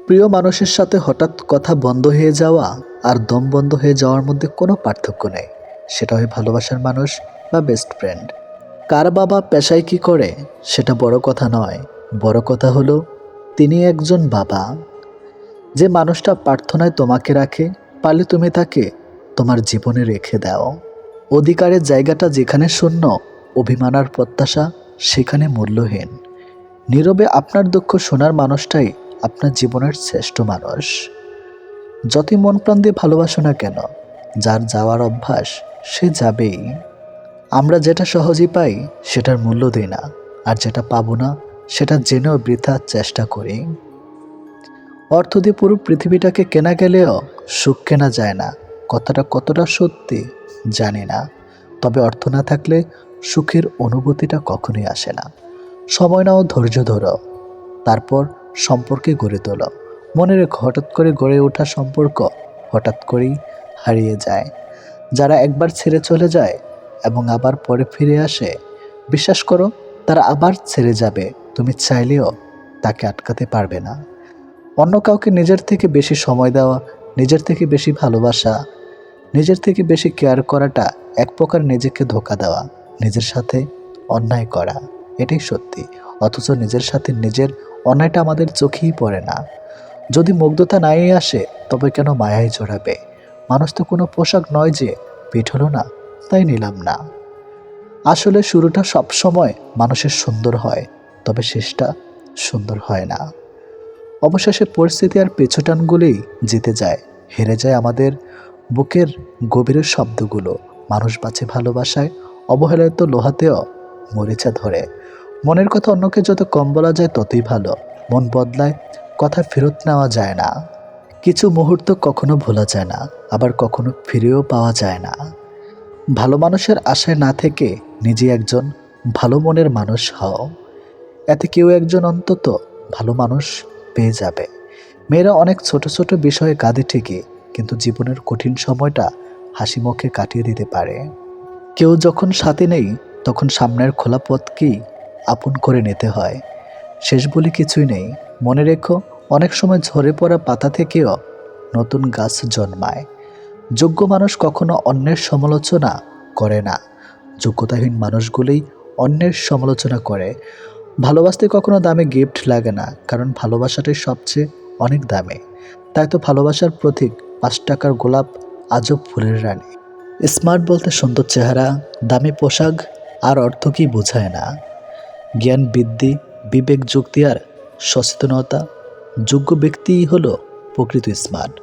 প্রিয় মানুষের সাথে হঠাৎ কথা বন্ধ হয়ে যাওয়া আর দম বন্ধ হয়ে যাওয়ার মধ্যে কোনো পার্থক্য নেই। সেটা হয় ভালোবাসার মানুষ বা বেস্ট ফ্রেন্ড। কার বাবা পেশায় কী করে সেটা বড় কথা নয়, বড় কথা হলো তিনি একজন বাবা। যে মানুষটা প্রার্থনায় তোমাকে রাখে, পারলে তুমি তাকে তোমার জীবনে রেখে দাও। অধিকারের জায়গাটা যেখানে শূন্য, অভিমান আর প্রত্যাশা সেখানে মূল্যহীন। নীরবে আপনার দুঃখ শোনার মানুষটাই আপনার জীবনের শ্রেষ্ঠ মানুষ। যতই মন প্রাণ দিয়ে ভালোবাসো না কেন, যার যাওয়ার অভ্যাস সে যাবেই। আমরা যেটা সহজেই পাই সেটার মূল্য দিই না, আর যেটা পাবো না সেটা জেনেও বৃথা চেষ্টা করি। অর্থ দিয়ে পুরো পৃথিবীটাকে কেনা গেলেও সুখ কেনা যায় না। কথাটা কতটা সত্যি জানি না, তবে অর্থ না থাকলে সুখের অনুভূতিটা কখনোই আসে না। সময় নাও, ধৈর্য ধরো, তারপর সম্পর্কে গড়ে তোলো। মনে রেখো, হঠাৎ করে গড়ে ওঠা সম্পর্ক হঠাৎ করেই হারিয়ে যায়। যারা একবার ছেড়ে চলে যায় এবং আবার পরে ফিরে আসে, বিশ্বাস করো তারা আবার ছেড়ে যাবে, তুমি চাইলেও তাকে আটকাতে পারবে না। অন্য কাউকে নিজের থেকে বেশি সময় দেওয়া, নিজের থেকে বেশি ভালোবাসা, নিজের থেকে বেশি কেয়ার করাটা এক প্রকার নিজেকে ধোঁকা দেওয়া, নিজের সাথে অন্যায় করা। এটাই সত্যি। অথচ নিজের সাথে নিজের অন্যায়টা আমাদের চোখেই পড়ে না। যদি মুগ্ধতা নাই আসে তবে কেন মায়ায় জড়াবে? মানুষ তো কোনো পোশাক নয় যে পিঠ হলো না তাই নিলাম না। আসলে শুরুটা সবসময় মানুষের সুন্দর হয়, তবে শেষটা সুন্দর হয় না। অবশেষে পরিস্থিতি আর পেছোটানগুলোই জিতে যায়, হেরে যায় আমাদের বুকের গভীরের শব্দগুলো। মানুষ বাঁচে ভালোবাসায়, অবহেলায় তো লোহাতেও মরিচা ধরে। মনের কথা অন্যকে যত কম বলা যায় ততই ভালো। মন বদলায়, কথা ফেরত নেওয়া যায় না। কিছু মুহূর্ত কখনো ভোলা যায় না, আবার কখনো ফিরেও পাওয়া যায় না। ভালো মানুষের আশায় না থেকে নিজে একজন ভালো মনের মানুষ হও, এতে কেউ একজন অন্তত ভালো মানুষ পেয়ে যাবে। মেয়েরা অনেক ছোট ছোট বিষয়ে কাঁদে ঠিকই, কিন্তু জীবনের কঠিন সময়টা হাসি মুখে কাটিয়ে দিতে পারে। কেউ যখন সাথে নেই তখন সামনের খোলা পথকেই আপন করে নিতে হয়। শেষ বলে কিছুই নেই। মনে রেখো, অনেক সময় ঝরে পড়া পাতা থেকেও নতুন গাছ জন্মায়। যোগ্য মানুষ কখনো অন্যের সমালোচনা করে না, যোগ্যতাহীন মানুষগুলোই অন্যের সমালোচনা করে। ভালোবাসতে কখনো দামে গিফট লাগে না, কারণ ভালোবাসাটাই সবচেয়ে অনেক দামে। তাই তো ভালোবাসার প্রতীক 5 টাকার গোলাপ আজব ফুলের রানী। স্মার্ট বলতে সুন্দর চেহারা, দামি পোশাক আর অর্থ কি বোঝায় না। জ্ঞান, বৃদ্ধি, বিবেক, যুক্তি আর সচেতনতা, যোগ্য ব্যক্তিই হলো প্রকৃত স্মার্ট।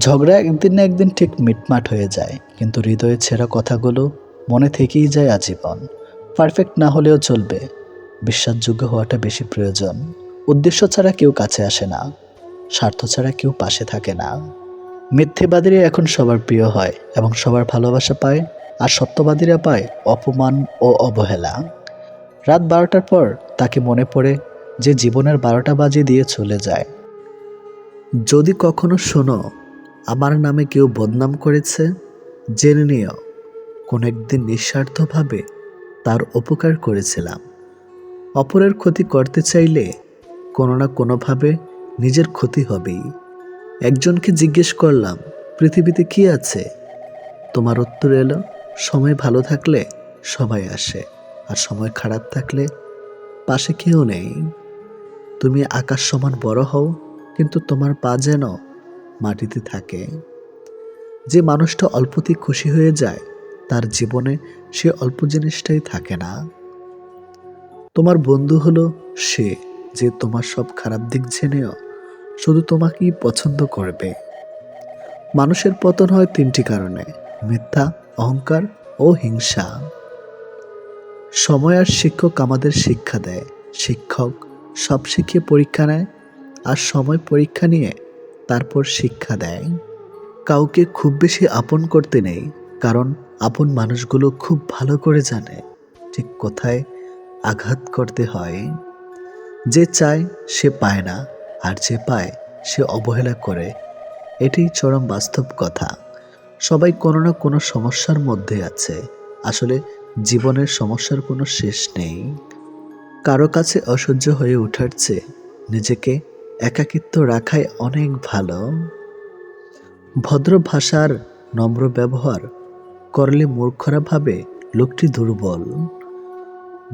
ঝগড়া একদিন না একদিন ঠিক মিটমাট হয়ে যায়, কিন্তু হৃদয়ে ছেঁড়া কথাগুলো মনে থেকেই যায় আজীবন। পারফেক্ট না হলেও চলবে, বিশ্বাসযোগ্য হওয়াটা বেশি প্রয়োজন। উদ্দেশ্য ছাড়া কেউ কাছে আসে না, স্বার্থ ছাড়া কেউ পাশে থাকে না। মিথ্যেবাদীরা এখন সবার প্রিয় হয় এবং সবার ভালোবাসা পায়, আর সত্যবাদীরা পায় অপমান ও অবহেলা। রাত 12টার পর তাকে মনে পড়ে যে জীবনের 12টা বাজিয়ে দিয়ে চলে যায়। যদি কখনো শোনো আমার নামে কেউ বদনাম করেছে, জেনে নিও কোনো একদিন নিঃস্বার্থভাবে তার উপকার করেছিলাম। অপরের ক্ষতি করতে চাইলে কোনো না কোনোভাবে নিজের ক্ষতি হবেই। একজনকে জিজ্ঞেস করলাম, পৃথিবীতে কি আছে? তোমার উত্তর এলো, সময় ভালো থাকলে সবাই আসে, আর সময় খারাপ থাকলে পাশে কেউ নেই। তুমি আকাশ সমান বড় হও, কিন্তু তোমার পা যেন মাটিতে থাকে। যে মানুষটা অল্পতেই খুশি হয়ে যায়, তার জীবনে সে অল্প জিনিসটাই থাকে না। তোমার বন্ধু হলো সে যে তোমার সব খারাপ দিক জেনেও শুধু তোমাকেই পছন্দ করবে। মানুষের পতন হয় 3টি কারণে: মিথ্যা, অহংকার ও হিংসা। সময় আর শিক্ষক আমাদের শিক্ষা দেয়। শিক্ষক সব শিখিয়ে পরীক্ষা নেয়, আর সময় পরীক্ষা নিয়ে তারপর শিক্ষা দেয়। কাউকে খুব বেশি আপন করতে নেই, কারণ আপন মানুষগুলো খুব ভালো করে জানে ঠিক কোথায় আঘাত করতে হয়। যে চায় সে পায় না, আর যে পায় সে অবহেলা করে। এটাই চরম বাস্তব কথা। সবাই কোনো না কোনো সমস্যার মধ্যে আছে। আসলে জীবনের সমস্যার কোনো শেষ নেই। কারো কাছে অসহ্য হয়ে ওঠার চেয়ে নিজেকে একাকিত্ব রাখাই অনেক ভালো। ভদ্র ভাষার নম্র ব্যবহার করলে মূর্খরা ভাবে লোকটি দুর্বল।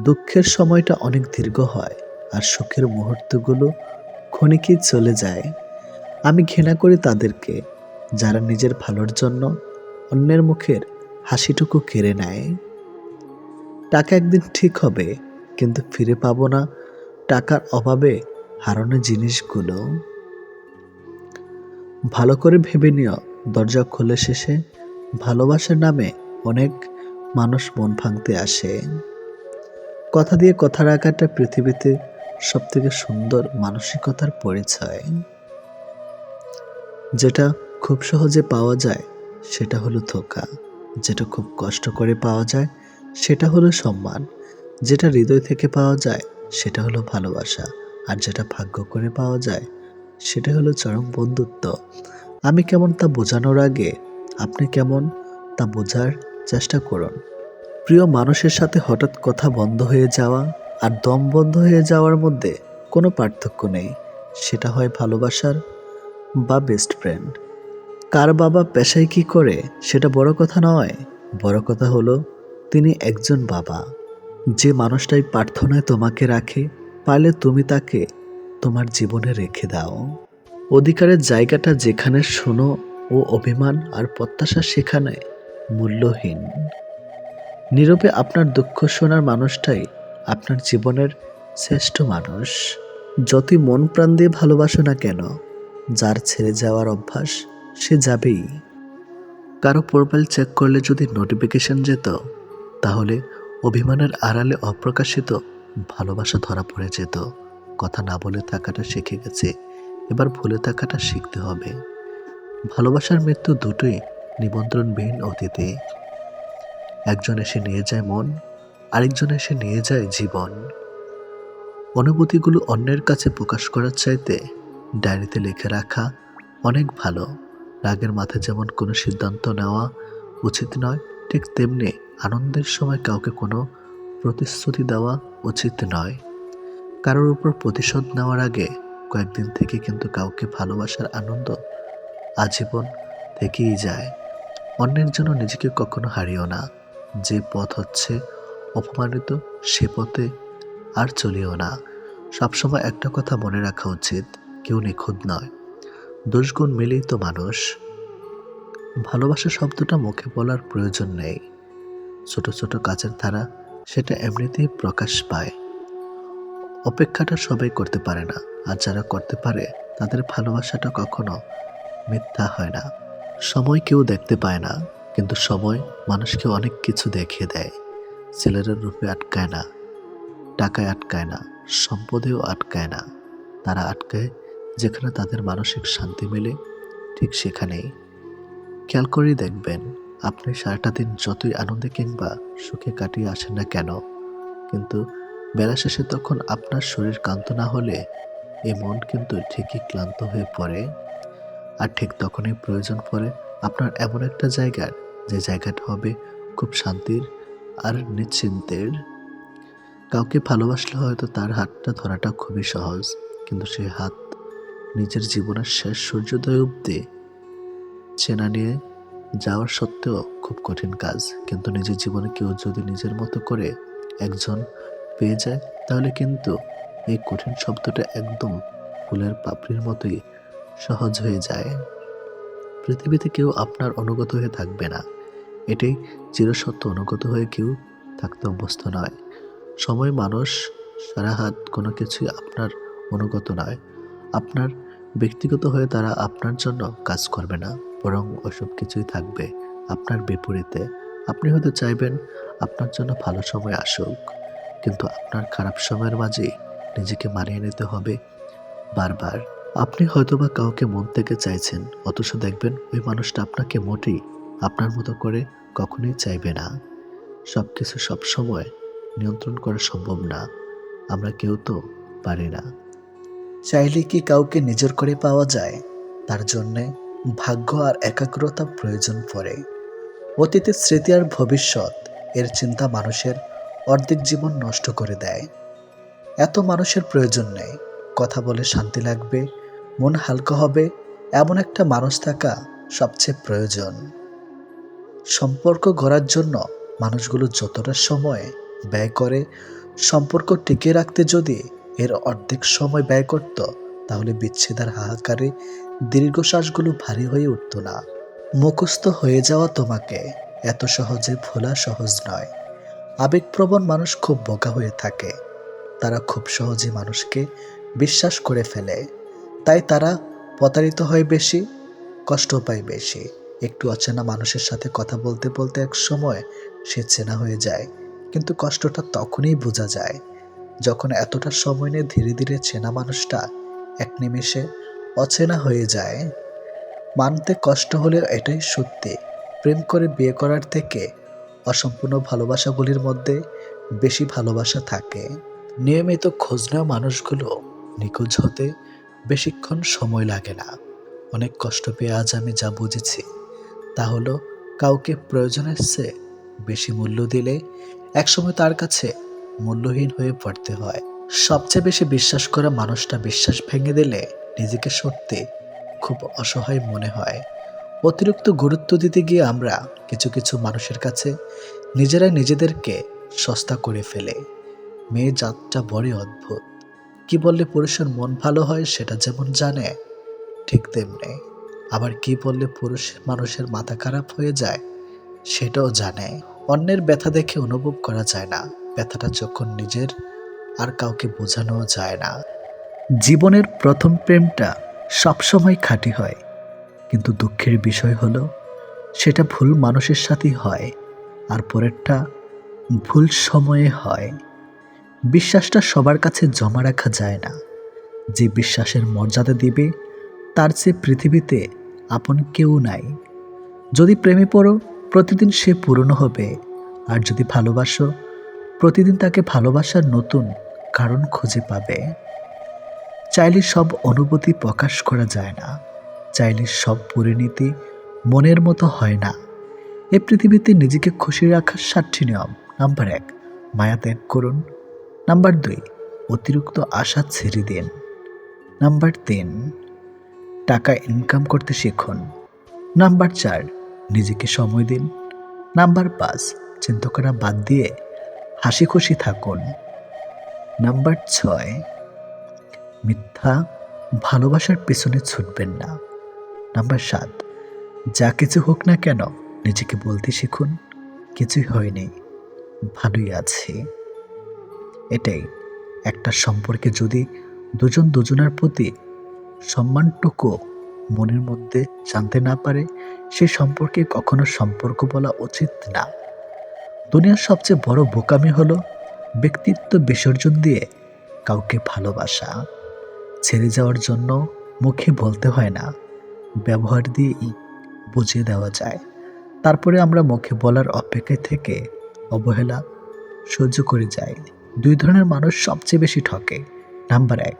দুঃখের সময়টা অনেক দীর্ঘ হয় আর সুখের মুহূর্তগুলো ক্ষণিকেই চলে যায়। আমি ঘৃণা করি তাদেরকে যারা নিজের ভালোর জন্য অন্যের মুখের হাসিটুকু কেড়ে নেয়। টাকা একদিন ঠিক হবে, কিন্তু ফিরে পাবো না টাকার অভাবে হারানো জিনিসগুলো। ভালো করে ভেবে নিও, দরজা খুলে শেষে ভালোবাসার নামে অনেক মানুষ মন ভাঙতে আসে। কথা দিয়ে কথা রাখাটা পৃথিবীতে সবথেকে সুন্দর মানসিকতার পরিচয়। যেটা খুব সহজে পাওয়া যায় সেটা হলো ধোঁকা, যেটা খুব কষ্ট করে পাওয়া যায় সেটা হলো সম্মান, যেটা হৃদয় থেকে পাওয়া যায় সেটা হলো ভালোবাসা, আর যেটা ভাগ্য করে পাওয়া যায় সেটা হলো চরম বন্ধুত্ব। আমি কেমন তা বোঝানোর আগে আপনি কেমন তা বোঝার চেষ্টা করুন। প্রিয় মানুষের সাথে হঠাৎ কথা বন্ধ হয়ে যাওয়া আর দম বন্ধ হয়ে যাওয়ার মধ্যে কোনো পার্থক্য নেই। সেটা হয় ভালোবাসার বা বেস্ট ফ্রেন্ড। কার বাবা পেশায় কি করে সেটা বড় কথা নয়, বড় কথা হলো তিনি একজন বাবা। যে মানুষটাই প্রার্থনায় তোমাকে রাখে, পারলে তুমি তাকে তোমার জীবনে রেখে দাও। অধিকারের জায়গাটা যেখানে শোনো ও অভিমান আর প্রত্যাশা সেখানে মূল্যহীন। নীরবে আপনার দুঃখ শোনার মানুষটাই আপনার জীবনের শ্রেষ্ঠ মানুষ। যতই মন প্রাণ দিয়ে ভালোবাসো না কেন, যার ছেড়ে যাওয়ার অভ্যাস সে যাবেই। কারো প্রোফাইল চেক করলে যদি নোটিফিকেশন যেত, তাহলে অভিমানের আড়ালে অপ্রকাশিত ভালোবাসা ধরা পড়ে যেত। কথা না বলে থাকাটা শিখে গেছে, এবার ভুলে থাকাটা শিখতে হবে। ভালোবাসার মৃত্যু দুটোই নিমন্ত্রণবিহীন অতিথি। একজন এসে নিয়ে যায় মন, আরেকজন এসে নিয়ে যায় জীবন। অনুভূতিগুলো অন্যের কাছে প্রকাশ করার চাইতে ডায়েরিতে লিখে রাখা অনেক ভালো। রাগের মাথায় যেমন কোনো সিদ্ধান্ত নেওয়া উচিত নয়, ঠিক তেমনি আনন্দের সময় কাউকে কোনো প্রতিশ্রুতি দেওয়া উচিত নয়। কারোর উপর প্রতিশোধ নেওয়ার আগে কয়েকদিন থেকে কিন্তু কাউকে ভালোবাসার আনন্দ আজীবন থেকেই যায়। অন্যের জন্য নিজেকে কখনো হারিও না। যে পথ হচ্ছে অপমানিত, সে পথে আর চলিও না। সবসময় একটা কথা মনে রাখা উচিত, কেউ নিখুঁত নয়, দোষগুণ মিলেই তো মানুষ। ভালোবাসা শব্দটা মুখে বলার প্রয়োজন নেই। ছোট ছোট কাজের ধারা সেটা এমনিতেই প্রকাশ পায়। অপেক্ষাটা সবাই করতে পারে না, আর যারা করতে পারে তাদের ভালোবাসাটা কখনো মিথ্যা হয় না। সময় কেউ দেখতে পায় না, কিন্তু সময় মানুষকে অনেক কিছু দেখিয়ে দেয়। ছেলেরা রূপে আটকায় না, টাকায় আটকায় না, সম্পদেও আটকায় না। তারা আটকায় যেখানে তাদের মানসিক শান্তি মেলে, ঠিক সেখানেই। খেয়াল করেই দেখবেন, আপনি সারাটা দিন যতই আনন্দে কিংবা সুখে কাটিয়ে আসেন না কেন, কিন্তু বেলা শেষে তখন আপনার শরীর ক্লান্ত না হলে এই মন কিন্তু ঠিকই ক্লান্ত হয়ে পড়ে। আর ঠিক তখনই প্রয়োজন পড়ে আপনার এমন একটা জায়গার, যে জায়গাটা হবে খুব শান্তির আর নিশ্চিন্তের। কাউকে ভালোবাসলে হয়তো তার হাতটা ধরাটা খুবই সহজ, কিন্তু সেই হাত নিজের জীবনের শেষ সূর্যোদয় অবধি চেনা নিয়ে যাওয়ার সত্ত্বেও খুব কঠিন কাজ। কিন্তু নিজের জীবনে কেউ যদি নিজের মতো করে একজন পেয়ে যায়, তাহলে কিন্তু এই কঠিন শব্দটা একদম ফুলের পাপড়ির মতোই সহজ হয়ে যায়। পৃথিবীতে কেউ আপনার অনুগত হয়ে থাকবে না, এটাই চিরসত্য। অনুগত হয়ে কেউ থাকতে অভ্যস্ত নয়। সময়, মানুষ, সারা হাত কোনো কিছুই আপনার অনুগত নয়। আপনার ব্যক্তিগত হয়ে তারা আপনার জন্য কাজ করবে না, বরং ওসব কিছুই থাকবে আপনার বিপরীতে। আপনি হয়তো চাইবেন আপনার জন্য ভালো সময় আসুক, কিন্তু আপনার খারাপ সময়ের মাঝে নিজেকে মানিয়ে নিতে হবে বারবার। আপনি হয়তোবা কাউকে মন থেকে চাইছেন, অথচ দেখবেন ওই মানুষটা আপনাকে মোটেই আপনার মতো করে কখনোই চাইবে না। সবকিছু সবসময় নিয়ন্ত্রণ করা সম্ভব না, আমরা কেউ তো পারি না। চাইলে কি কাউকে নিজের করে পাওয়া যায়? তার জন্যে ভাগ্য আর একাগ্রতা প্রয়োজন পড়ে। অতীতের স্মৃতি আর ভবিষ্যৎ এর চিন্তা মানুষের অর্ধেক জীবন নষ্ট করে দেয়। এত মানুষের প্রয়োজন নেই। কথা বলে শান্তি লাগবে, মন হালকা হবে এমন একটা মানুষ থাকা সবচেয়ে প্রয়োজন। সম্পর্ক গড়ার জন্য মানুষগুলো যতটা সময় ব্যয় করে, সম্পর্ক টিকিয়ে রাখতে যদি এর অর্ধেক সময় ব্যয় করত, তাহলে বিচ্ছেদের হাহাকারে দীর্ঘশ্বাসগুলো ভারী হয়ে উঠত না। মুখস্থ হয়ে যাওয়া তোমাকে এত সহজে ভোলা সহজ নয়। আবেগপ্রবণ মানুষ খুব বোকা হয়ে থাকে। তারা খুব সহজে মানুষকে বিশ্বাস করে ফেলে। তাই তারা প্রতারিত হয় বেশি, কষ্ট পায় বেশি। একটু অচেনা মানুষের সাথে কথা বলতে বলতে এক সময় সে চেনা হয়ে যায়, কিন্তু কষ্টটা তখনই বোঝা যায় যখন এতটা সময় নিয়ে ধীরে ধীরে চেনা মানুষটা এক নিমেষে অচেনা হয়ে যায়। মানতে কষ্ট হলেও এটাই সত্যি, প্রেম করে বিয়ে করার থেকে অসম্পূর্ণ ভালোবাসাগুলির মধ্যে বেশি ভালোবাসা থাকে। নিয়মিত খোঁজ নেওয়া মানুষগুলো নিখোঁজ হতে বেশিক্ষণ সময় লাগে না। অনেক কষ্ট পেয়ে আজ আমি যা বুঝেছি তা হলো, কাউকে প্রয়োজনের চেয়ে বেশি মূল্য দিলে একসময় তার কাছে মূল্যহীন হয়ে পড়তে হয়। সবচেয়ে বেশি বিশ্বাস করা মানুষটা বিশ্বাস ভেঙে দিলে নিজেকে সত্যি খুব অসহায় মনে হয়। অতিরিক্ত গুরুত্ব দিতে গিয়ে আমরা কিছু কিছু মানুষের কাছে নিজেরাই নিজেদেরকে সস্তা করে ফেলে। মেয়ে জাতটা বড়ই অদ্ভুত। কি বললে পুরুষের মন ভালো হয় সেটা যেমন জানে, ঠিক তেমনি আবার কি বললে পুরুষ মানুষের মাথা খারাপ হয়ে যায় সেটাও জানে। অন্যের ব্যথা দেখে অনুভব করা যায় না, ব্যথাটা যখন নিজের আর কাউকে বোঝানো যায় না। জীবনের প্রথম প্রেমটা সবসময় খাঁটি হয়, কিন্তু দুঃখের বিষয় হলো সেটা ভুল মানুষের সাথেই হয়, আর পরেরটা ভুল সময়ে হয়। বিশ্বাসটা সবার কাছে জমা রাখা যায় না। যে বিশ্বাসের মর্যাদা দিবে তার চেয়ে পৃথিবীতে আপন কেউ নাই। যদি প্রেমে পড়ো, প্রতিদিন সে পুরনো হবে। আর যদি ভালোবাসো, প্রতিদিন তাকে ভালোবাসার নতুন কারণ খুঁজে পাবে। চাইলে সব অনুভূতি প্রকাশ করা যায় না, চাইলে সব পরিণতি মনের মতো হয় না। এ পৃথিবীতে নিজেকে খুশি রাখার 7টি নিয়ম। নাম্বার 1, মায়া ত্যাগ করুন। নাম্বার 2, অতিরিক্ত আশা ছেড়ে দিন। নাম্বার 3, টাকা ইনকাম করতে শিখুন। নাম্বার 4, নিজেকে সময় দিন। নাম্বার 5, চিন্তা করা বাদ দিয়ে হাসি খুশি থাকুন। নাম্বার 6, মিথ্যা ভালোবাসার পেছনে ছুটবেন না। নাম্বার 7, যা কিছু হোক না কেন নিজেকে বলতে শিখুন, কিছুই হয়নি, ভালোই আছি। এটাই একটা সম্পর্কে যদি দুজন দুজনের প্রতি সম্মানটুকু মনের মধ্যে জানতে না পারে, সে সম্পর্কে কখনো সম্পর্ক বলা উচিত না। দুনিয়ার সবচেয়ে বড় বোকামি হলো ব্যক্তিত্ব বিসর্জন দিয়ে কাউকে ভালোবাসা। ছেড়ে যাওয়ার জন্য মুখে বলতে হয় না, ব্যবহার দিয়েই বুঝিয়ে দেওয়া যায়। তারপরে আমরা মুখে বলার অপেক্ষায় থেকে অবহেলা সহ্য করে যাই। 2 ধরনের মানুষ সবচেয়ে বেশি ঠকে। নাম্বার 1,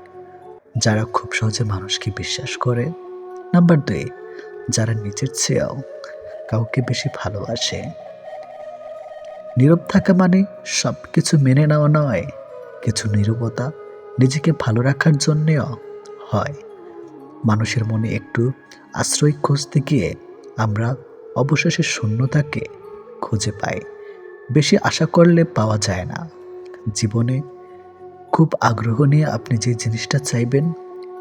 যারা খুব সহজে মানুষকে বিশ্বাস করে। নাম্বার 2, যারা নিজের চেয়েও কাউকে বেশি ভালোবাসে। নীরব থাকা মানে সব কিছু মেনে নেওয়া নয়, কিছু নীরবতা নিজেকে ভালো রাখার জন্যেও হয়। মানুষের মনে একটু আশ্রয় খুঁজতে গিয়ে আমরা অবশেষে শূন্যতাকে খুঁজে পাই। বেশি আশা করলে পাওয়া যায় না। জীবনে খুব আগ্রহ নিয়ে আপনি যে জিনিসটা চাইবেন,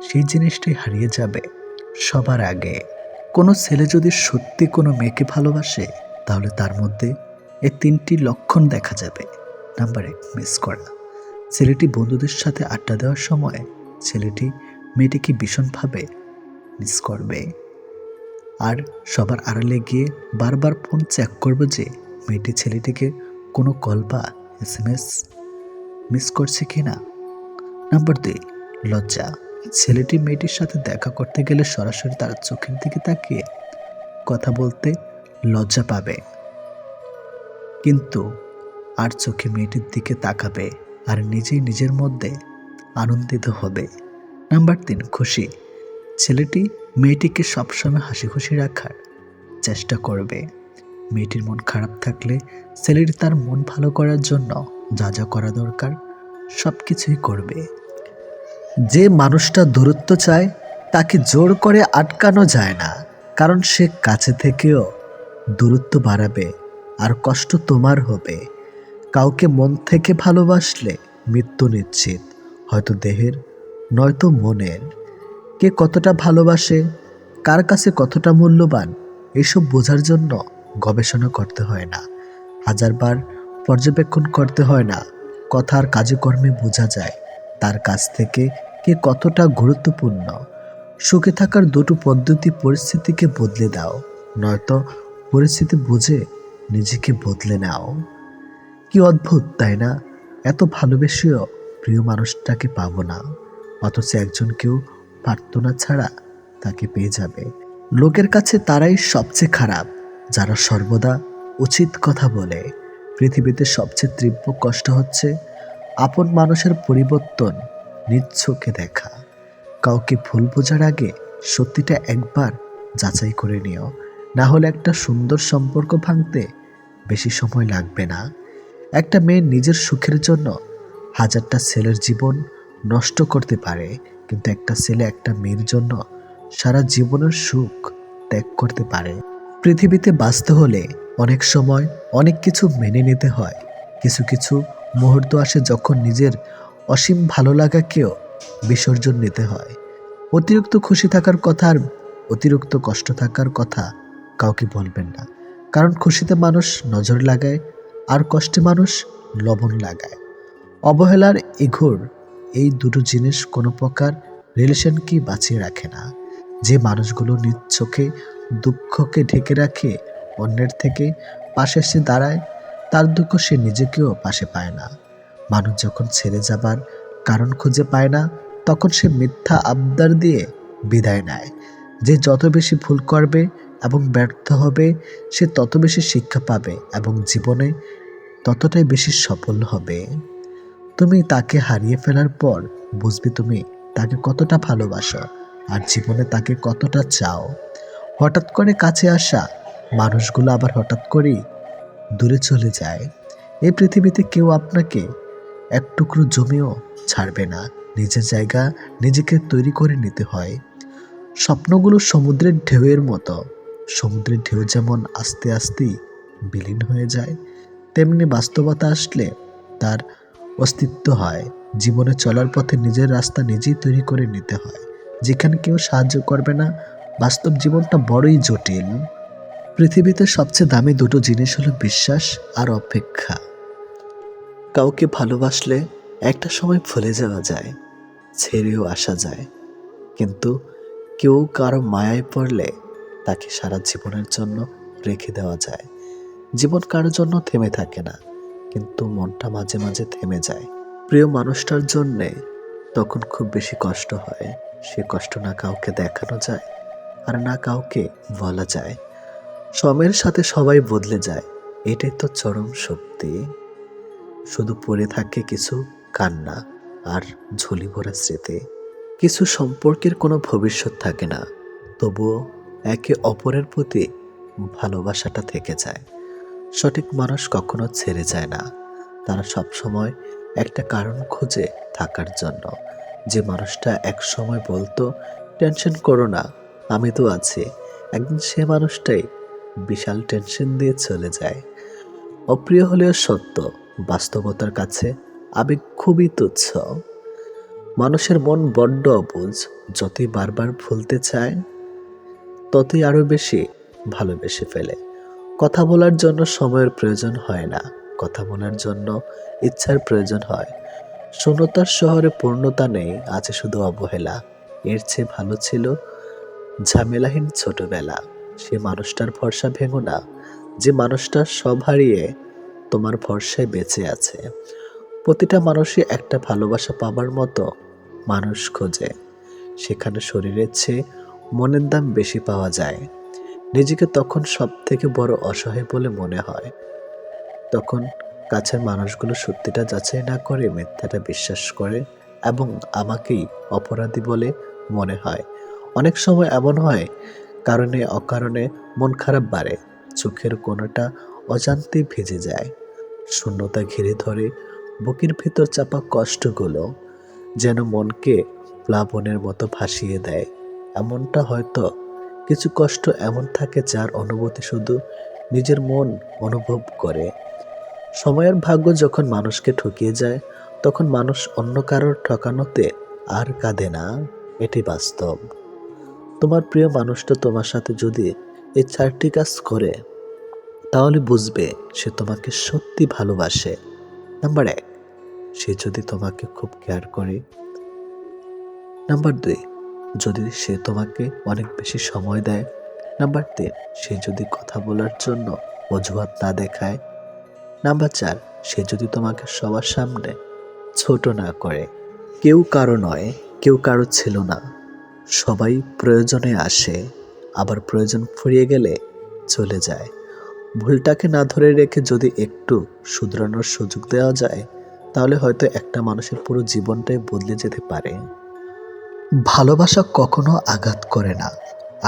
সেই জিনিসটাই হারিয়ে যাবে সবার আগে। কোনো ছেলে যদি সত্যি কোনো মেয়েকে ভালোবাসে, তাহলে তার মধ্যে এই 3টি লক্ষণ দেখা যাবে। নাম্বার 1, মিস করা। ছেলেটি বন্ধুদের সাথে আড্ডা দেওয়ার সময় ছেলেটি মেয়েটিকে ভীষণভাবে মিস করবে, আর সবার আড়ালে গিয়ে বারবার ফোন চেক করবে যে মেয়েটি ছেলেটিকে কোনো কল বা SMS মিস করছে কিনা। নাম্বার 2, লজ্জা। ছেলেটি মেয়েটির সাথে দেখা করতে গেলে সরাসরি তার চোখের দিকে তাকিয়ে কথা বলতে লজ্জা পাবে, কিন্তু আর চোখে মেয়েটির দিকে তাকাবে আর নিজেই নিজের মধ্যে আনন্দিত হবে। নাম্বার 3, খুশি। ছেলেটি মেয়েটিকে সবসময় হাসি খুশি রাখার চেষ্টা করবে। মেয়েটির মন খারাপ থাকলে ছেলেটি তার মন ভালো করার জন্য যা যা করা দরকার সব কিছুই করবে। যে মানুষটা দূরত্ব চায় তাকে জোর করে আটকানো যায় না, কারণ সে কাছে থেকেও দূরত্ব বাড়াবে আর কষ্ট তোমার হবে। কাউকে মন থেকে ভালোবাসলে মৃত্যু নিশ্চিত, হয়তো দেহের নয়তো মনের। কে কতটা ভালোবাসে, কার কাছে কতটা মূল্যবান, এসব বোঝার জন্য গবেষণা করতে হয় না, হাজারবার পর্যবেক্ষণ করতে হয় না। কথার কাজে কর্মে বোঝা যায় তার কাছ থেকে কে কতটা গুরুত্বপূর্ণ। সুখে থাকার দুটো পদ্ধতি: পরিস্থিতিকে বদলে দাও, নয়তো পরিস্থিতি বুঝে নিজেকে বদলে নাও। কি অদ্ভুত তাই না? এত ভালোবেসেও প্রিয় মানুষটাকে পাবো না, অথচ একজনকেও প্রার্থনা ছাড়া তাকে পেয়ে যাবে। লোকের কাছে তারাই সবচেয়ে খারাপ যারা সর্বদা উচিত কথা বলে। পৃথিবীতে সবচেয়ে তীব্র কষ্ট হচ্ছে আপন মানুষের পরিবর্তন নিজ চোখে দেখা। কাউকে ভুল বোঝার আগে সত্যিটা একবার যাচাই করে নিও, না হলে একটা সুন্দর সম্পর্ক ভাঙতে বেশি সময় লাগবে না। একটা মেয়ে নিজের সুখের জন্য হাজারটা ছেলের জীবন নষ্ট করতে পারে, কিন্তু একটা ছেলে একটা মেয়ের জন্য সারা জীবনের সুখ ত্যাগ করতে পারে। পৃথিবীতে বাঁচতে হলে অনেক সময় অনেক কিছু মেনে নিতে হয়। কিছু কিছু মুহূর্ত আসে যখন নিজের অসীম ভালো লাগাকেও বিসর্জন নিতে হয়। অতিরিক্ত খুশি থাকার কথা আর অতিরিক্ত কষ্ট থাকার কথা কাউকে বলবেন না, কারণ খুশিতে মানুষ নজর লাগায় আর কষ্টে মানুষ লবণ লাগায়। অবহেলার ইঘোর এই দুটো জিনিস কোনো প্রকার রিলেশনকে বাঁচিয়ে রাখে না। যে মানুষগুলো নিজ চোখে দুঃখকে ঢেকে রাখে, অন্যের থেকে পাশে এসে দাঁড়ায়, তার দুঃখ সে নিজেকেও পাশে পায় না। মানুষ যখন ছেড়ে যাবার কারণ খুঁজে পায় না, তখন সে মিথ্যা আবদার দিয়ে বিদায় নেয়। যে যত বেশি ভুল করবে এবং ব্যর্থ হবে, সে তত বেশি শিক্ষা পাবে এবং জীবনে ততটাই বেশি সফল হবে। তুমি তাকে হারিয়ে ফেলার পর বুঝবে তুমি তাকে কতটা ভালোবাসো আর জীবনে তাকে কতটা চাও। হঠাৎ করে কাছে আসা মানুষগুলো আবার হঠাৎ করেই দূরে চলে যায়। এই পৃথিবীতে কেউ আপনাকে এক টুকরো জমিও ছাড়বে না। নিজের জায়গা নিজেকে তৈরি করে নিতে হয়। স্বপ্নগুলো সমুদ্রের ঢেউয়ের মতো। সমুদ্রের ঢেউ যেমন আস্তে আস্তেই বিলীন হয়ে যায়, তেমনি বাস্তবতা আসলে তার অস্তিত্ব হয়। জীবনে চলার পথে নিজের রাস্তা নিজেই তৈরি করে নিতে হয়, যেখানে কেউ সাহায্য করবে না। বাস্তব জীবনটা বড়ই জটিল। পৃথিবীতে সবচেয়ে দামি দুটো জিনিস হলো বিশ্বাস আর অপেক্ষা। কাউকে ভালোবাসলে একটা সময় ভুলে যাওয়া যায়, ছেড়েও আসা যায়, কিন্তু কেউ কারো মায়ায় পড়লে তাকে সারা জীবনের জন্য রেখে দেওয়া যায়। জীবন কারোর জন্য থেমে থাকে না, কিন্তু মনটা মাঝে মাঝে থেমে যায় প্রিয় মানুষটার জন্যে। তখন খুব বেশি কষ্ট হয়। সে কষ্ট না কাউকে দেখানো যায় আর না কাউকে বলা যায়। সময়ের সাথে সবাই বদলে যায়, এটাই তো চরম সত্যি। শুধু পড়ে থাকে কিছু কান্না আর ঝুলি ভরা স্মৃতি। কিছু সম্পর্কের কোনো ভবিষ্যৎ থাকে না, তবুও একে অপরের প্রতি ভালোবাসাটা থেকে যায়। সঠিক মানুষ কখনো ছেড়ে যায় না, তারা সবসময় একটা কারণ খুঁজে থাকার জন্য। যে মানুষটা এক সময় বলতো টেনশন করো না, আমি তো আছি, একদিন সে মানুষটাই বিশাল টেনশন দিয়ে চলে যায়। অপ্রিয় হলেও সত্য, বাস্তবতার কাছে আবেগ খুবই তুচ্ছ। মানুষের মন বড্ড অবুঝ, যতই বারবার ভুলতে চায় ততই আরো বেশি ভালোবেসে ফেলে। কথা বলার জন্য সময়ের প্রয়োজন হয় না, কথা বলার জন্য ইচ্ছার প্রয়োজন হয়। শূন্যতার শহরে পূর্ণতা নেই, আছে শুধু অবহেলা। এর চেয়ে ভালো ছিল ঝামেলাহীন ছোটবেলা। সে মানুষটার ভরসা ভেঙো না, যে মানুষটা সব হারিয়ে তোমার ভরসায় বেঁচে আছে। প্রতিটা মানুষই একটা ভালোবাসা পাবার মতো মানুষ খোঁজে, সেখানে শরীরের চেয়ে মনের দাম বেশি পাওয়া যায়। নিজেকে তখন সব থেকে বড় অসহায় বলে মনে হয়, তখন কাছের মানুষগুলো সত্যিটা যাচাই না করে মিথ্যাটা বিশ্বাস করে এবং আমাকেই অপরাধী বলে মনে হয়। অনেক সময় এমন হয়, কারণে অকারণে মন খারাপ বাড়ে, চোখের কোণাটা অজান্তে ভিজে যায়, শূন্যতা ঘিরে ধরে বুকের ভিতর চাপা কষ্টগুলো যেন মনকে প্লাবনের মতো ভাসিয়ে দেয়। এমনটা হয়তো কিছু কষ্ট এমন থাকে যার অনুভূতি শুধু নিজের মন অনুভব করে। সময়ের ভাগ্য যখন মানুষকে ঠকিয়ে যায়, তখন মানুষ অন্য কারোর ঠকানোতে আর কাঁদে না। এটি বাস্তব। তোমার প্রিয় মানুষটা তোমার সাথে যদি এই 4টি কাজ করে, তাহলে বুঝবে সে তোমাকে সত্যি ভালোবাসে। নাম্বার 1, সে যদি তোমাকে খুব কেয়ার করে। নাম্বার 2, যদি সে তোমাকে অনেক বেশি সময় দেয়। নাম্বার 3, সে যদি কথা বলার জন্য অজুহাত না দেখায়। নাম্বার 4, সে যদি তোমাকে সবার সামনে ছোট না করে। কেউ কারো নয়, কেউ কারো ছিল না। সবাই প্রয়োজনে আসে, আবার প্রয়োজন ফুরিয়ে গেলে চলে যায়। ভুলটাকে না ধরে রেখে যদি একটু শুধরানোর সুযোগ দেওয়া যায়, তাহলে হয়তো একটা মানুষের পুরো জীবনটাই বদলে যেতে পারে। ভালোবাসা কখনো আঘাত করে না,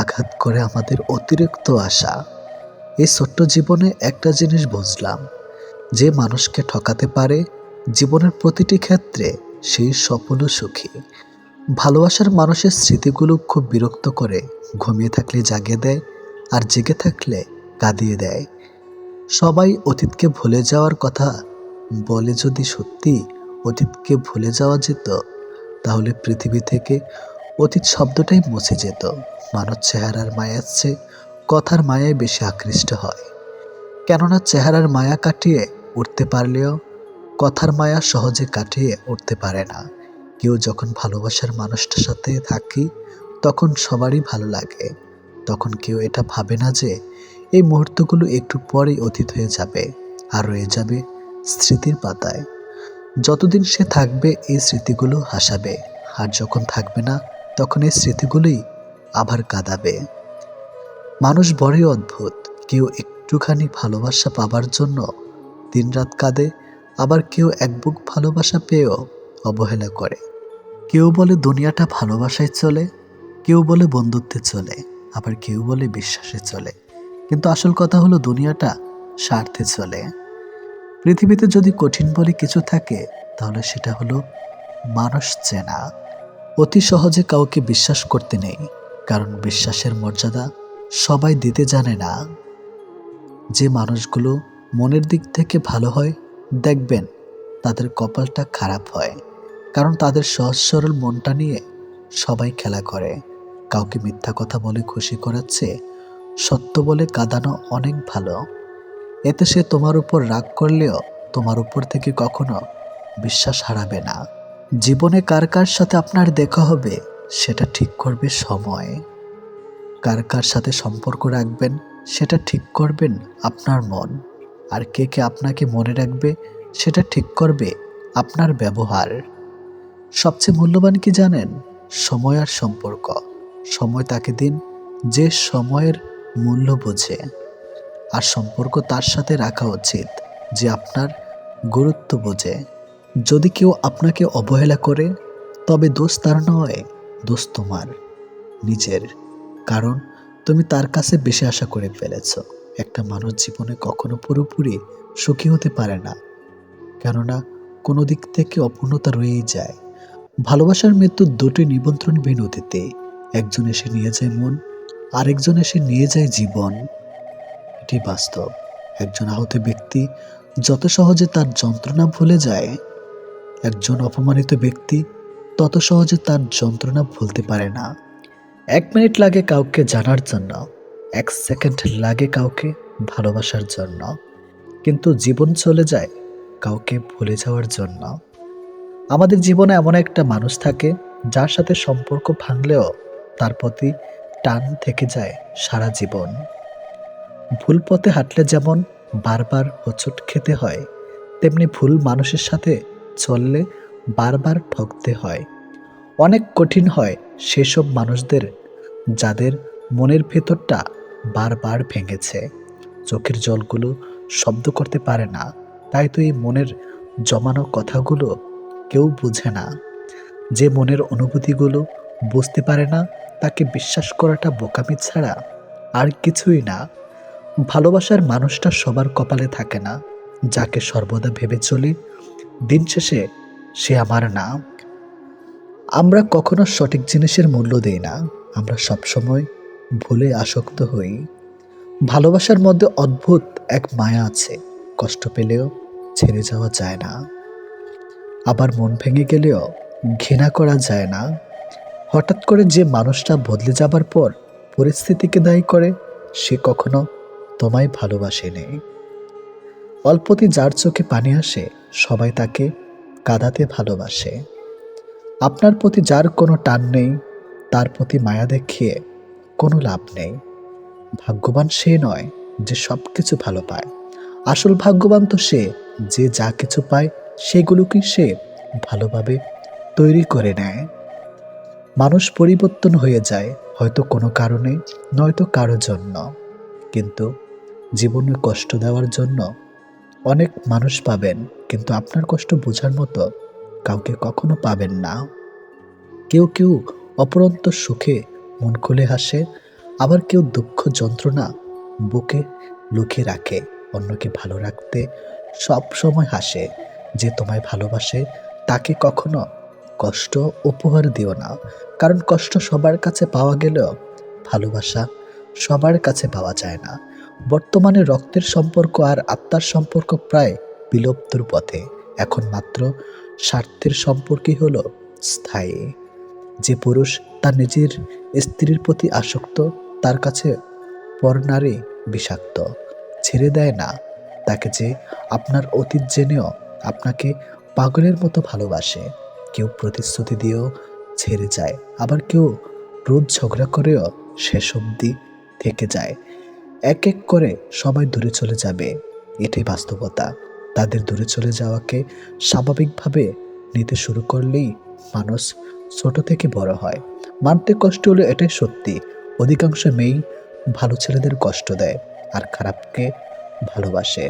আঘাত করে আমাদের অতিরিক্ত আশা। এই ছোট্ট জীবনে একটা জিনিস বুঝলাম, যে মানুষকে ঠকাতে পারে জীবনের প্রতিটি ক্ষেত্রে সেই সফল ও সুখী। ভালোবাসার মানুষের স্মৃতিগুলো খুব বিরক্ত করে, ঘুমিয়ে থাকলে জাগিয়ে দেয়, আর জেগে থাকলে কাঁদিয়ে দেয়। সবাই অতীতকে ভুলে যাওয়ার কথা বলে, যদি সত্যি অতীতকে ভুলে যাওয়া যেত, তাহলে পৃথিবী থেকে অতীত শব্দটাই মুছে যেত। মানুষ চেহারার মায়ার চেয়ে কথার মায়ায় বেশি আকৃষ্ট হয়। কেননা চেহারার মায়া কাটিয়ে উঠতে পারলেও কথার মায়া সহজে কাটিয়ে উঠতে পারে না। কেউ যখন ভালোবাসার মানুষটার সাথে থাকি, তখন সবারই ভালো লাগে। তখন কেউ এটা ভাবে না যে এই মুহূর্তগুলো একটু পরেই অতীত হয়ে যাবে আর রয়ে যাবে স্মৃতির পাতায়। যতদিন সে থাকবে এই স্মৃতিগুলো হাসাবে, আর যখন থাকবে না তখন এই স্মৃতিগুলোই আবার কাঁদাবে। মানুষ বড়ই অদ্ভুত। কেউ একটুখানি ভালোবাসা পাবার জন্য দিনরাত কাঁদে, আবার কেউ এক বুক ভালোবাসা পেয়েও অবহেলা করে। কেউ বলে দুনিয়াটা ভালোবাসায় চলে, কেউ বলে বন্ধুত্বে চলে, আবার কেউ বলে বিশ্বাসে চলে। কিন্তু আসল কথা হলো দুনিয়াটা স্বার্থে চলে। পৃথিবীতে যদি কঠিন বলে কিছু থাকে, তাহলে সেটা হলো মানুষ চেনা। অতি সহজে কাউকে বিশ্বাস করতে নেই, কারণ বিশ্বাসের মর্যাদা সবাই দিতে জানে না। যে মানুষগুলো মনের দিক থেকে ভালো হয়, দেখবেন তাদের কপালটা খারাপ হয়, কারণ তাদের সহজ সরল মনটা নিয়ে সবাই খেলা করে। কাউকে মিথ্যা কথা বলে খুশি করাচ্ছে সত্য বলে কাঁদানো অনেক ভালো। এতে সে তোমার উপর রাগ করলেও তোমার উপর থেকে কখনো বিশ্বাস হারাবে না। জীবনে কার কার সাথে আপনার দেখা হবে, সেটা ঠিক করবে সময়। কার কার সাথে সম্পর্ক রাখবেন, সেটা ঠিক করবেন আপনার মন। আর কে কে আপনাকে মনে রাখবে, সেটা ঠিক করবে আপনার ব্যবহার। সবচেয়ে মূল্যবান কি জানেন? সময় আর সম্পর্ক। সময় তাকে দিন যে সময়ের মূল্য বোঝে, আর সম্পর্ক তার সাথে রাখা উচিত যে আপনার গুরুত্ব বোঝে। যদি কেউ আপনাকে অবহেলা করে, তবে দোষ তার নয়, দোষ তোমার নিজের। কারণ তুমি তার কাছে বেশি আশা করে ফেলেছ। একটা মানুষ জীবনে কখনো পুরোপুরি সুখী হতে পারে না, কেননা কোনো দিক থেকে অপূর্ণতা রয়েই যায়। ভালোবাসার মৃত্যুর দুটি নিমন্ত্রণ বিনতিতে, একজন এসে নিয়ে যায় মন, আরেকজন এসে নিয়ে যায় জীবন। এটি বাস্তব। একজন আহত ব্যক্তি যত সহজে তার যন্ত্রণা ভুলে যায়, একজন অপমানিত ব্যক্তি তত সহজে তার যন্ত্রণা ভুলতে পারে না। 1 মিনিট লাগে কাউকে জানার জন্য, 1 সেকেন্ড লাগে কাউকে ভালোবাসার জন্য, কিন্তু জীবন চলে যায় কাউকে ভুলে যাওয়ার জন্য। আমাদের জীবনে এমন একটা মানুষ থাকে, যার সাথে সম্পর্ক ভাঙলেও তার প্রতি টান থেকে যায় সারা জীবন। ভুল পথে হাঁটলে যেমন বারবার হোঁচট খেতে হয়, তেমনি ভুল মানুষের সাথে চললে বারবার ঠকতে হয়। অনেক কঠিন হয় সেসব মানুষদের যাদের মনের ভেতরটা বারবার ভেঙেছে। চোখের জলগুলো শব্দ করতে পারে না, তাই তো এই মনের জমানো কথাগুলো কেউ বুঝে না। যে মনের অনুভূতিগুলো বুঝতে পারে না, তাকে বিশ্বাস করাটা বোকামি ছাড়া আর কিছুই না। ভালোবাসার মানুষটা সবার কপালে থাকে না। যাকে সর্বদা ভেবে চলি, দিন শেষে সে আমার না। আমরা কখনো সঠিক জিনিসের মূল্য দেই না, আমরা সবসময় ভুলে আসক্ত হই। ভালোবাসার মধ্যে অদ্ভুত এক মায়া আছে, কষ্ট পেলেও ছেড়ে যাওয়া যায় না, আবার মন ভেঙে গেলেও ঘৃণা করা যায় না। হঠাৎ করে যে মানুষটা বদলে যাবার পর পরিস্থিতিকে দায়ী করে, সে কখনো তোমায় ভালোবাসেনি। অল্পতে যার চোখে পানি আসে, সবাই তাকে কাঁদাতে ভালোবাসে। আপনার প্রতি যার কোনো টান নেই, তার প্রতি মায়া দেখিয়ে কোনো লাভ নেই। ভাগ্যবান সে নয় যে সব কিছু ভালো পায়, আসল ভাগ্যবান তো সে যে যা কিছু পায় সেগুলোকে সে ভালোভাবে তৈরি করে নেয়। মানুষ পরিবর্তন হয়ে যায়, হয়তো কোনো কারণে, নয়তো কারো জন্য, কিন্তু জীবনে কষ্ট দেওয়ার জন্য অনেক মানুষ পাবেন, কিন্তু আপনার কষ্ট বোঝার মতো কাউকে কখনো পাবেন না। কেউ কেউ অপরন্ত সুখে মন খুলে হাসে, আবার কেউ দুঃখ যন্ত্রণা বুকে লুকিয়ে রাখে। অন্যকে ভালো রাখতে সব সময় হাসে। যে তোমায় ভালোবাসে তাকে কখনো কষ্ট উপহার দিও না, কারণ কষ্ট সবার কাছে পাওয়া গেলেও ভালোবাসা সবার কাছে পাওয়া যায় না। বর্তমানে রক্তের সম্পর্ক আর আত্মার সম্পর্ক প্রায় বিলুপ্তর পথে। এখন মাত্র স্বার্থের সম্পর্কই হলো স্থায়ী। যে পুরুষ তার নিজের স্ত্রীর প্রতি আসক্ত, তার কাছে পরনারী বিষাক্ত। ছেড়ে দেয় না তাকে যে আপনার অতীত জেনেও আপনাকে পাগলের মতো ভালোবাসে। কেউ প্রতিশ্রুতি দিয়েও ছেড়ে যায়, আবার কেউ রোজ ঝগড়া করেও শেষ অবধি থেকে যায়। এক এক করে সবাই দূরে চলে যাবে, এটাই বাস্তবতা। তাদের দূরে চলে যাওয়াকে স্বাভাবিকভাবে নিতে শুরু করলেই মানুষ ছোট থেকে বড় হয়। মানতে কষ্ট হলো, এটাই সত্যি। অধিকাংশ মেয়েই ভালো ছেলেদের কষ্ট দেয় আর খারাপকে ভালোবাসে।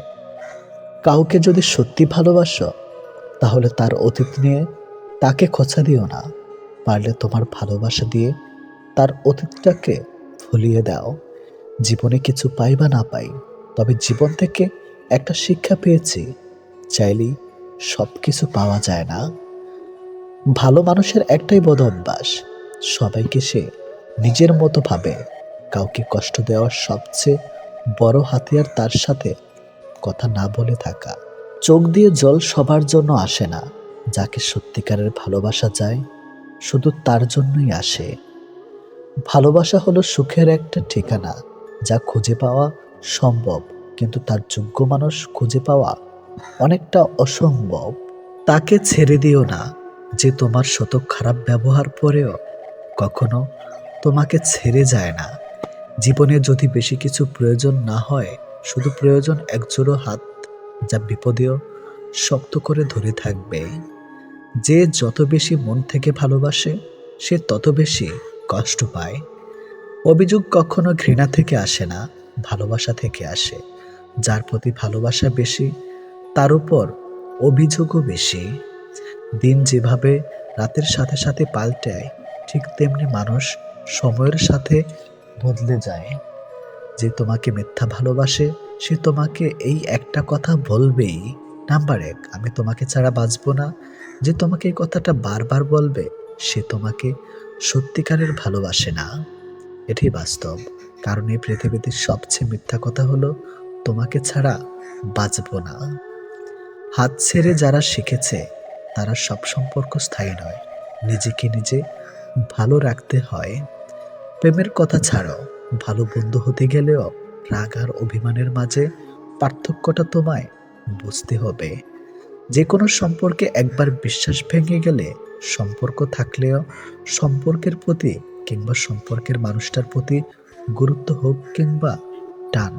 কাউকে যদি সত্যি ভালোবাসো, তাহলে তার অতীত নিয়ে তাকে খোঁচা দিও না। পারলে তোমার ভালোবাসা দিয়ে তার অতীতটাকে ভুলিয়ে দাও। জীবনে কিছু পাই বা না পাই, তবে জীবন থেকে একটা শিক্ষা পেয়েছি, চাইলেই সব কিছু পাওয়া যায় না। ভালো মানুষের একটাই বদ অভ্যাস, সবাইকে সে নিজের মতো ভাবে। কাউকে কষ্ট দেওয়ার সবচেয়ে বড় হাতিয়ার তার সাথে কথা না বলে থাকা। চোখ দিয়ে জল সবার জন্য আসে না, যাকে সত্যিকারের ভালোবাসা যায় শুধু তার জন্যই আসে। ভালোবাসা হলো সুখের একটা ঠিকানা, যা খুঁজে পাওয়া সম্ভব, কিন্তু তার যোগ্য মানুষ খুঁজে পাওয়া অনেকটা অসম্ভব। তাকে ছেড়ে দিও না যে তোমার শত খারাপ ব্যবহার পরেও কখনো তোমাকে ছেড়ে যায় না। জীবনে যদি বেশি কিছু প্রয়োজন না হয়, শুধু প্রয়োজন একজোড়ো হাত, যা বিপদেও শক্ত করে ধরে থাকবে। যে যত বেশি মন থেকে ভালোবাসে, সে তত বেশি কষ্ট পায়। অভিযোগ কখনো ঘৃণা থেকে আসে না, ভালোবাসা থেকে আসে। যার প্রতি ভালোবাসা বেশি, তার উপর অভিযোগও বেশি। দিন যেভাবে রাতের সাথে সাথে পাল্টায়, ঠিক তেমনি মানুষ সময়ের সাথে বদলে যায়। যে তোমাকে মিথ্যা ভালোবাসে, সে তোমাকে এই একটা কথা বলবেই, নাম্বার এক, আমি তোমাকে ছাড়া বাঁচবো না। যে তোমাকে এই কথাটা বারবার বলবে, সে তোমাকে সত্যিকারের ভালোবাসে না। এটাই বাস্তব। কারণ এই পৃথিবীতে সবচেয়ে মিথ্যা কথা হলো তোমাকে ছাড়া বাঁচবো না। হাত ছেড়ে যারা শিখেছে, তারা সব সম্পর্ক স্থায়ী নয়। নিজেকে নিজে ভালো রাখতে হয়। প্রেমের কথা ছাড়ো, ভালো বন্ধু হতে গেলেও রাগ আর অভিমানের মাঝে পার্থক্যটা তোমায় বুঝতে হবে। যে কোনো সম্পর্কে একবার বিশ্বাস ভেঙে গেলে, সম্পর্ক থাকলেও সম্পর্কের প্রতি কিংবা সম্পর্কের মানুষটার প্রতি গুরুত্ব হোক কিংবা টান,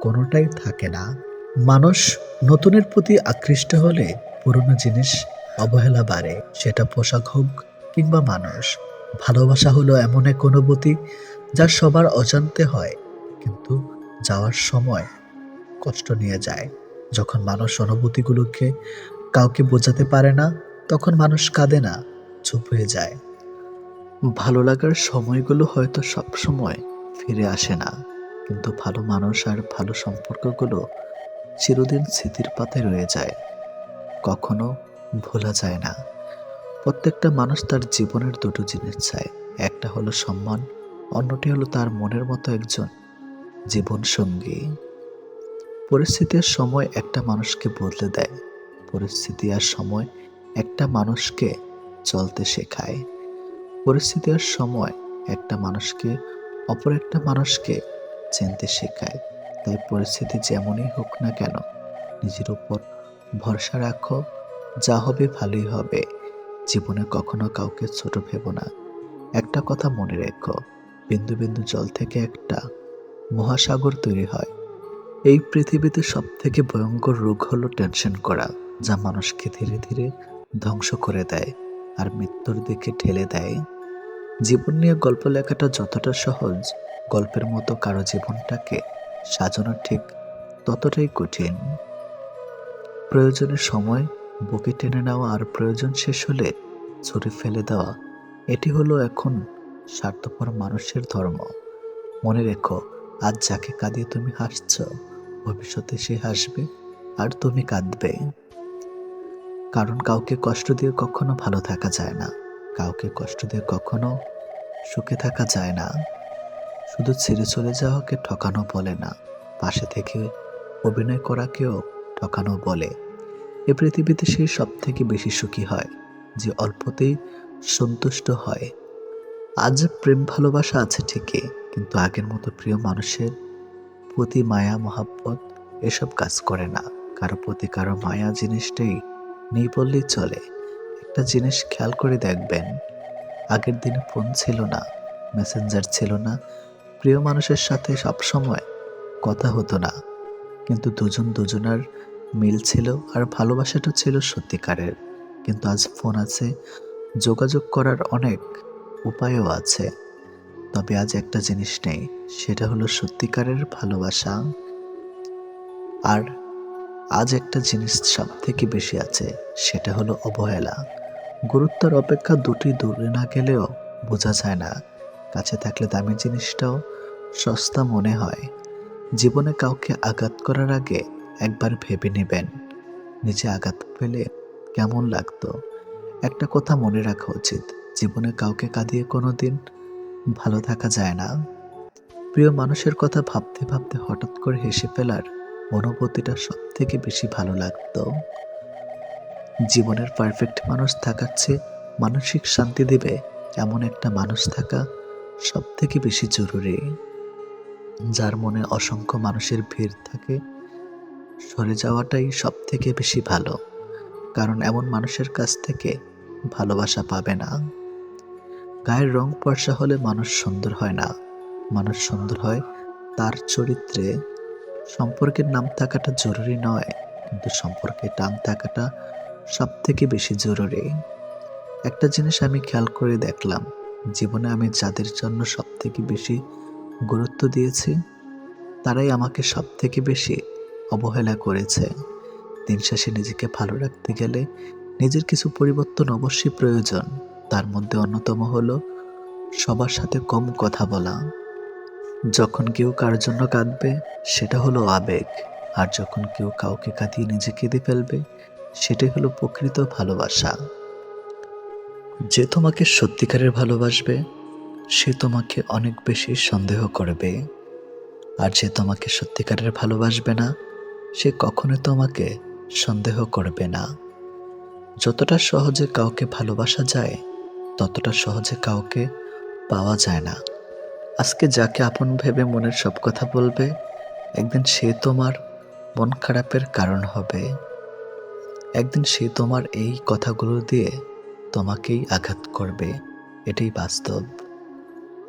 কোনোটাই থাকে না। মানুষ নতুনের প্রতি আকৃষ্ট হলে পুরনো জিনিস অবহেলা বাড়ে, সেটা পোশাক হোক কিংবা মানুষ। ভালোবাসা হলো এমন এক অনুভূতি যা সবার অজান্তে হয়, কিন্তু যাওয়ার সময় কষ্ট নিয়ে যায়। যখন মানুষ অনুভূতিগুলোকে কাউকে বোঝাতে পারে না, তখন মানুষ কাঁদে না, চুপ হয়ে যায়। ভালো লাগার সময়গুলো হয়তো সব সময় ফিরে আসে না, কিন্তু ভালো মানুষ আর ভালো সম্পর্কগুলো চিরদিন স্মৃতির পাতায় রয়ে যায়, কখনো ভোলা যায় না। প্রত্যেকটা মানুষ তার জীবনের দুটো জিনিস চায়, একটা হলো সম্মান, অন্যটি হলো তার মনের মতো একজন জীবন সঙ্গী। পরিস্থিতি আর সময় একটা মানুষকে বদলে দেয়, পরিস্থিতি আর সময় একটা মানুষকে চলতে শেখায়, পরিস্থিতি আর সময় একটা মানুষকে অপর একটা মানুষকে চিনতে শেখায়। তাই পরিস্থিতি যেমনই হোক না কেন, নিজের উপর ভরসা রাখো, যা হবে ভালোই হবে। জীবনে কখনো কাউকে ছোট ভেবো না। একটা কথা মনে রেখো, বিন্দু বিন্দু জল থেকে একটা মহাসাগর তৈরি হয়। এই পৃথিবীতে সব থেকে ভয়ঙ্কর রোগ হলো টেনশন করা, যা মানুষকে ধীরে ধীরে ধ্বংস করে দেয় আর মৃত্যুর দিকে ঠেলে দেয়। জীবন নিয়ে গল্প লেখাটা যতটা সহজ, গল্পের মতো কারো জীবনটাকে সাজানো ঠিক ততটাই কঠিন। প্রয়োজনের সময় বুকে টেনে নেওয়া আর প্রয়োজন শেষ হলে ছুঁড়ে ফেলে দেওয়া, এটি হলো এখন স্বার্থপর মানুষের ধর্ম। মনে রেখো, আজ যাকে কাঁদিয়ে তুমি হাসছ, ভবিষ্যতে সে হাসবে আর তুমি কাঁদবে। কারণ কাউকে কষ্ট দিয়ে কখনো ভালো থাকা যায় না, কাউকে কষ্ট দিয়ে কখনো সুখে থাকা যায় না। শুধু ছেড়ে চলে যাওয়াকে ঠকানো বলে না, পাশে থেকে অভিনয় করাকেও ঠকানো বলে। এ পৃথিবীতে সে সব থেকে বেশি সুখী হয় যে অল্পতেই সন্তুষ্ট হয়। আজ প্রেম ভালোবাসা আছে ঠিকই, কিন্তু আগের মতো প্রিয় মানুষের প্রতি মায়া মহাব্বত এসব কাজ করে না। কারো প্রতি কারো মায়া জিনিসটাই নেই বললেই চলে। একটা জিনিস খেয়াল করে দেখবেন, আগের দিনে ফোন ছিল না, মেসেঞ্জার ছিল না, প্রিয় মানুষের সাথে সবসময় কথা হতো না, কিন্তু দুজন দুজনার মিল ছিল আর ভালোবাসাটা ছিল সত্যিকারের। কিন্তু আজ ফোন আছে, যোগাযোগ করার অনেক উপায়ও আছে, তবে আজ একটা জিনিস নেই, সেটা হলো সত্যিকারের ভালোবাসা। আর আজ একটা জিনিস সব থেকে বেশি আছে, সেটা হলো অবহেলা। গুরুত্বের অপেক্ষা দুটি দূরে না গেলেও বোঝা যায় না, কাছে থাকলে দামি জিনিসটাও সস্তা মনে হয়। জীবনে কাউকে আঘাত করার আগে একবার ভেবে নেবেন, নিজে আঘাত পেলে কেমন লাগতো। একটা কথা মনে রাখা উচিত, জীবনে কাউকে কাঁদিয়ে কোনোদিন ভালো থাকা যায় না। প্রিয় মানুষের কথা ভাবতে ভাবতে হঠাৎ করে হেসে ফেলার অনুভূতিটা সব থেকে বেশি ভালো লাগতো। জীবনের পারফেক্ট মানুষ থাকার চেয়ে মানসিক শান্তি দেবে এমন একটা মানুষ থাকা সব থেকে বেশি জরুরি। যার মনে অসংখ্য মানুষের ভিড় থাকে, সরে যাওয়াটাই সব থেকে বেশি ভালো, কারণ এমন মানুষের কাছ থেকে ভালোবাসা পাবে না। গায়ের রং ফর্সা হলে মানুষ সুন্দর হয় না, মানুষ সুন্দর হয় তার চরিত্রে। সম্পর্কের নাম থাকাটা জরুরি নয়, কিন্তু সম্পর্কে টান থাকাটা সব থেকে বেশি জরুরি। একটা জিনিস আমি খেয়াল করে দেখলাম, জীবনে আমি যাদের জন্য সব থেকে বেশি গুরুত্ব দিয়েছি, তারাই আমাকে সব থেকে বেশি অবহেলা করেছে। দিন শেষে নিজেকে ভালো রাখতে গেলে নিজের কিছু পরিবর্তন অবশ্যই প্রয়োজন। তার মধ্যে অন্যতম হলো সবার সাথে কম কথা বলা। যখন কেউ কারোর জন্য কাঁদবে, সেটা হলো আবেগ, আর যখন কেউ কাউকে কাঁদিয়ে নিজে কেঁদে ফেলবে, সেটাই হলো প্রকৃত ভালোবাসা। যে তোমাকে সত্যিকারের ভালোবাসবে, সে তোমাকে অনেক বেশি সন্দেহ করবে, আর যে তোমাকে সত্যিকারের ভালোবাসবে না, সে কখনো তোমাকে সন্দেহ করবে না। যতটা সহজে কাউকে ভালোবাসা যায়, ততটা সহজে কাউকে পাওয়া যায় না। আজকে যাকে আপন ভেবে মনের সব কথা বলবে, একদিন সে তোমার মন খারাপের কারণ হবে। একদিন সে তোমার এই কথাগুলো দিয়ে তোমাকেই আঘাত করবে, এটাই বাস্তব।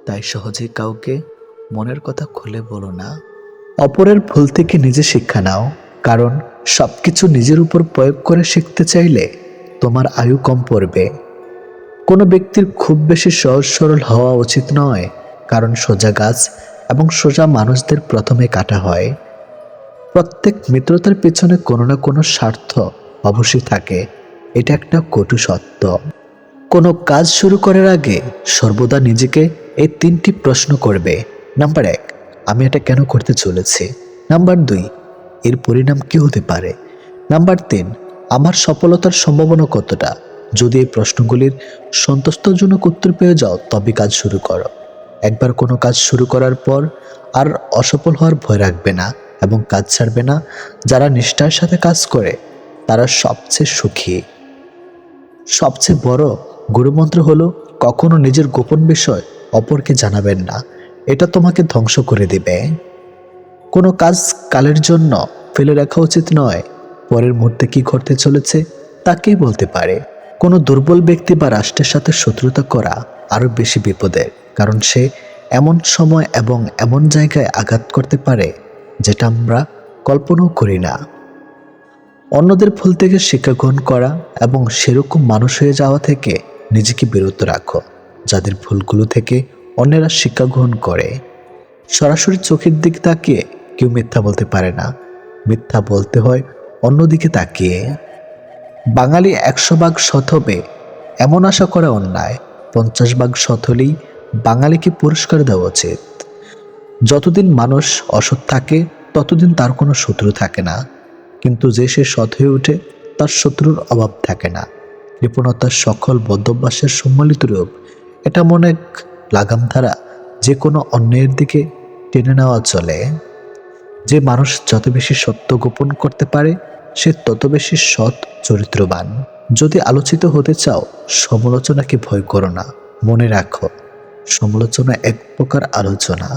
তাই সহজে কাউকে মনের কথা খুলে বলো না। অপরের ভুল থেকে নিজে শিক্ষা নাও, কারণ সবকিছু নিজের উপর প্রয়োগ করে শিখতে চাইলে তোমার আয়ু কম পড়বে। কোনো ব্যক্তির খুব বেশি সহজ সরল হওয়া উচিত নয়, কারণ সোজা গাছ এবং সোজা মানুষদের প্রথমে কাটা হয়। প্রত্যেক মিত্রতার পেছনে কোনো না কোনো স্বার্থ অবশ্যই থাকে, এটা একটা কটু সত্য। কোনো কাজ শুরু করার আগে সর্বদা নিজেকে এই 3টি প্রশ্ন করবে। নাম্বার 1, আমি এটা কেন করতে চলেছি? নাম্বার 2, এর পরিণাম কি হতে পারে? নাম্বার 3, আমার সফলতার সম্ভাবনা কতটা? যদি এই প্রশ্নগুলির সন্তুষ্টজনক উত্তর পেয়ে যাও তবে কাজ শুরু করো। একবার কোনো কাজ শুরু করার পর আর অসফল হওয়ার ভয় রাখবে না এবং কাজ ছাড়বে না। যারা নিষ্ঠার সাথে কাজ করে তারা সবচেয়ে সুখী। সবচেয়ে বড় গুরুমন্ত্র হলো কখনো নিজের গোপন বিষয় অপরকে জানাবেন না, এটা তোমাকে ধ্বংস করে দিবে। কোনো কাজ কালের জন্য ফেলে রাখা উচিত নয়। পরের মুহূর্তে কি ঘটতে চলেছে তা কে বলতে পারে। কোনো দুর্বল ব্যক্তি বা রাষ্ট্রের সাথে শত্রুতা করা আরও বেশি বিপদের, কারণ সে এমন সময় এবং এমন জায়গায় আঘাত করতে পারে যেটা আমরা কল্পনাও করি না। অন্যদের ভুল থেকে শিক্ষা গ্রহণ করা এবং সেরকম মানুষ হয়ে যাওয়া থেকে নিজেকে বিরত রাখো যাদের ভুলগুলো থেকে অন্যেরা শিক্ষা গ্রহণ করে। সরাসরি চোখের দিকে তাকিয়ে কেউ মিথ্যা বলতে পারে না, মিথ্যা বলতে হয় অন্যদিকে তাকিয়ে। বাঙালি 100 ভাগ সৎ হবে এমন আশা করা অন্যায়। 50 ভাগ সৎ হলেই বাঙালিকে পুরস্কার দেওয়া উচিত। যতদিন মানুষ অসৎ থাকে ততদিন তার কোনো শত্রু থাকে না, কিন্তু যে সে সৎ হয়ে ওঠে তার শত্রুর অভাব থাকে না। কৃপণতার সকল বদ্ধভ্যাসের সম্মিলিত রূপ। এটা মনে এক লাগাম ধারা, যে কোনো অন্যায়ের দিকে টেনে নেওয়া চলে। যে মানুষ যত বেশি সত্য গোপন করতে পারে সে তত বেশি সৎ চরিত্রবান। যদি আলোচিত হতে চাও সমালোচনাকে ভয় করো না, মনে রাখো সমালোচনা এক প্রকার আলোচনা।